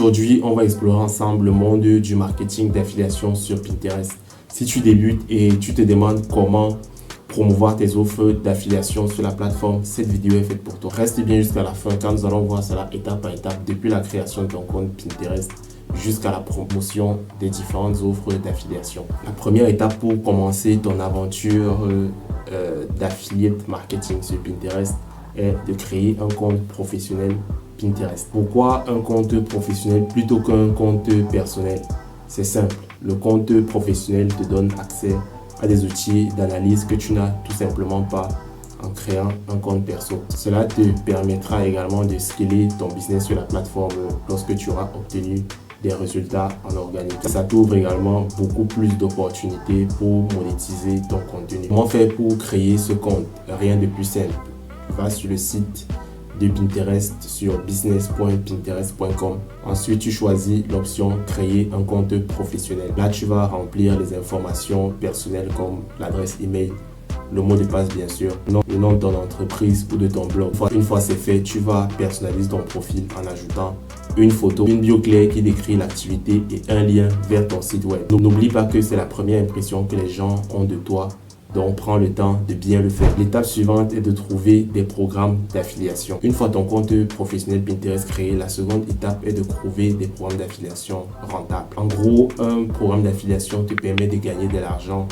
Aujourd'hui, on va explorer ensemble le monde du marketing d'affiliation sur Pinterest. Si tu débutes et tu te demandes comment promouvoir tes offres d'affiliation sur la plateforme, cette vidéo est faite pour toi. Reste bien jusqu'à la fin car nous allons voir cela étape par étape depuis la création de ton compte Pinterest jusqu'à la promotion des différentes offres d'affiliation. La première étape pour commencer ton aventure d'affiliate marketing sur Pinterest est de créer un compte professionnel Pinterest. Pourquoi un compte professionnel plutôt qu'un compte personnel? C'est simple, le compte professionnel te donne accès à des outils d'analyse que tu n'as tout simplement pas en créant un compte perso. Cela te permettra également de scaler ton business sur la plateforme lorsque tu auras obtenu des résultats en organique. Ça t'ouvre également beaucoup plus d'opportunités pour monétiser ton contenu. Comment faire pour créer ce compte? Rien de plus simple. Va sur le site de Pinterest sur business.pinterest.com. Ensuite, tu choisis l'option créer un compte professionnel. Là, tu vas remplir les informations personnelles comme l'adresse email, le mot de passe bien sûr, le nom de ton entreprise ou de ton blog. Une fois c'est fait, tu vas personnaliser ton profil en ajoutant une photo, une bio claire qui décrit l'activité et un lien vers ton site web. N'oublie pas que c'est la première impression que les gens ont de toi. Donc, prends le temps de bien le faire. L'étape suivante est de trouver des programmes d'affiliation. Une fois ton compte professionnel Pinterest créé, la seconde étape est de trouver des programmes d'affiliation rentables. En gros, un programme d'affiliation te permet de gagner de l'argent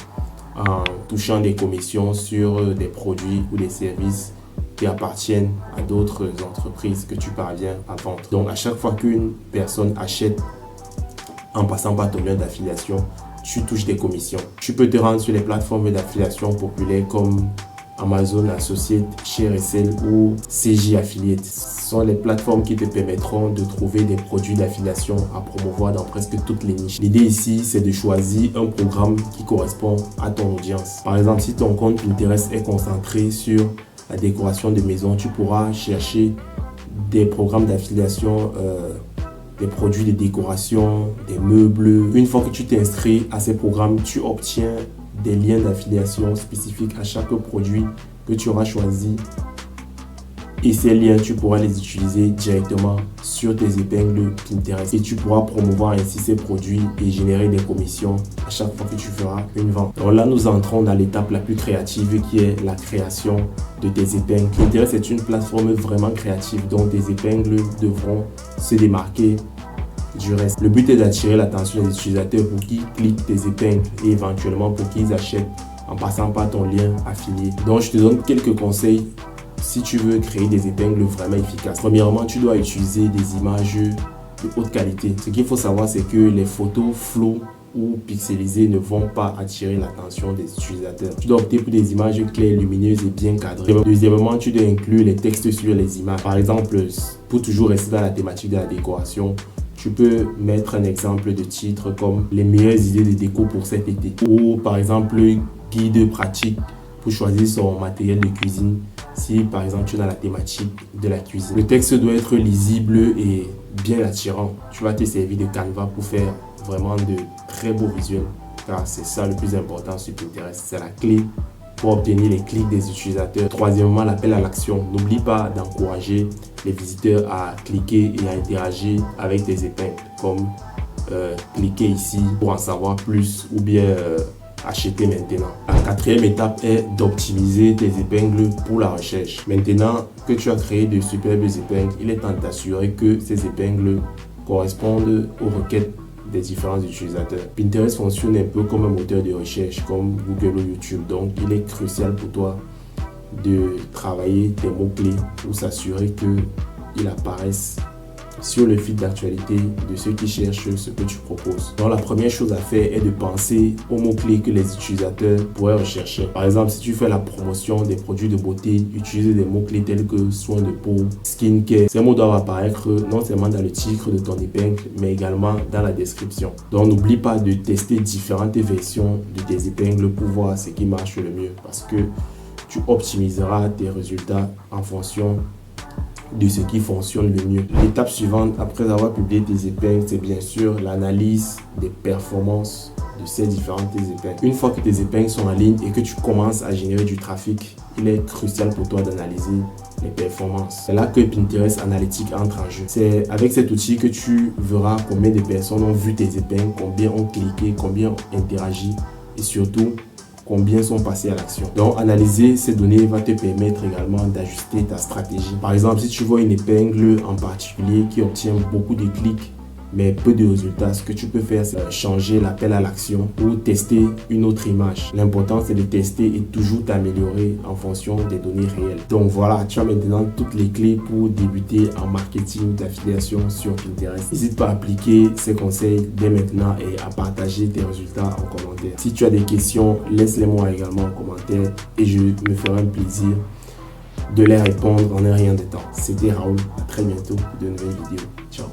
en touchant des commissions sur des produits ou des services qui appartiennent à d'autres entreprises que tu parviens à vendre. Donc, à chaque fois qu'une personne achète en passant par ton lien d'affiliation, tu touches des commissions. Tu peux te rendre sur les plateformes d'affiliation populaires comme Amazon Associates, ShareSale ou CJ Affiliate. Ce sont les plateformes qui te permettront de trouver des produits d'affiliation à promouvoir dans presque toutes les niches. L'idée ici, c'est de choisir un programme qui correspond à ton audience. Par exemple, si ton compte Pinterest est concentré sur la décoration de maison, tu pourras chercher des programmes d'affiliation des produits de décoration, des meubles. Une fois que tu t'inscris à ces programmes, tu obtiens des liens d'affiliation spécifiques à chaque produit que tu auras choisi. Et ces liens, tu pourras les utiliser directement sur tes épingles Pinterest. Et tu pourras promouvoir ainsi ces produits et générer des commissions à chaque fois que tu feras une vente. Alors là, nous entrons dans l'étape la plus créative qui est la création de tes épingles. Pinterest est une plateforme vraiment créative dont tes épingles devront se démarquer du reste. Le but est d'attirer l'attention des utilisateurs pour qu'ils cliquent tes épingles et éventuellement pour qu'ils achètent en passant par ton lien affilié. Donc, je te donne quelques conseils si tu veux créer des épingles vraiment efficaces. Premièrement, tu dois utiliser des images de haute qualité. Ce qu'il faut savoir, c'est que les photos floues ou pixelisées ne vont pas attirer l'attention des utilisateurs. Tu dois opter pour des images claires, lumineuses et bien cadrées. Deuxièmement, tu dois inclure les textes sur les images. Par exemple, pour toujours rester dans la thématique de la décoration, tu peux mettre un exemple de titre comme les meilleures idées de déco pour cet été ou par exemple guide pratique pour choisir son matériel de cuisine si par exemple tu es dans la thématique de la cuisine. Le texte doit être lisible et bien attirant. Tu vas te servir de Canva pour faire vraiment de très beaux visuels car c'est ça le plus important sur Pinterest. C'est la clé pour obtenir les clics des utilisateurs. Troisièmement, l'appel à l'action. N'oublie pas d'encourager les visiteurs à cliquer et à interagir avec tes épingles comme cliquer ici pour en savoir plus ou bien acheter maintenant. La quatrième étape est d'optimiser tes épingles pour la recherche. Maintenant que tu as créé de superbes épingles, il est temps de t'assurer que ces épingles correspondent aux requêtes des différents utilisateurs. Pinterest fonctionne un peu comme un moteur de recherche comme Google ou YouTube. Donc, il est crucial pour toi de travailler tes mots-clés pour s'assurer qu'ils apparaissent sur le fil d'actualité de ceux qui cherchent ce que tu proposes. Donc, la première chose à faire est de penser aux mots-clés que les utilisateurs pourraient rechercher. Par exemple, si tu fais la promotion des produits de beauté, utilise des mots-clés tels que soins de peau, skincare. Ces mots doivent apparaître non seulement dans le titre de ton épingle, mais également dans la description. Donc, n'oublie pas de tester différentes versions de tes épingles pour voir ce qui marche le mieux parce que tu optimiseras tes résultats en fonction de ce qui fonctionne le mieux. L'étape suivante, après avoir publié tes épingles, c'est bien sûr l'analyse des performances de ces différentes épingles. Une fois que tes épingles sont en ligne et que tu commences à générer du trafic, il est crucial pour toi d'analyser les performances. C'est là que Pinterest Analytics entre en jeu. C'est avec cet outil que tu verras combien de personnes ont vu tes épingles, combien ont cliqué, combien ont interagi et surtout combien sont passés à l'action. Donc, analyser ces données va te permettre également d'ajuster ta stratégie. Par exemple, si tu vois une épingle en particulier qui obtient beaucoup de clics, mais peu de résultats, ce que tu peux faire, c'est changer l'appel à l'action ou tester une autre image. L'important, c'est de tester et toujours t'améliorer en fonction des données réelles. Donc voilà, tu as maintenant toutes les clés pour débuter en marketing d'affiliation sur Pinterest. N'hésite pas à appliquer ces conseils dès maintenant et à partager tes résultats en commentaire. Si tu as des questions, laisse-les moi également en commentaire et je me ferai un plaisir de les répondre en un rien de temps. C'était Raoul, à très bientôt pour de nouvelles vidéos. Ciao.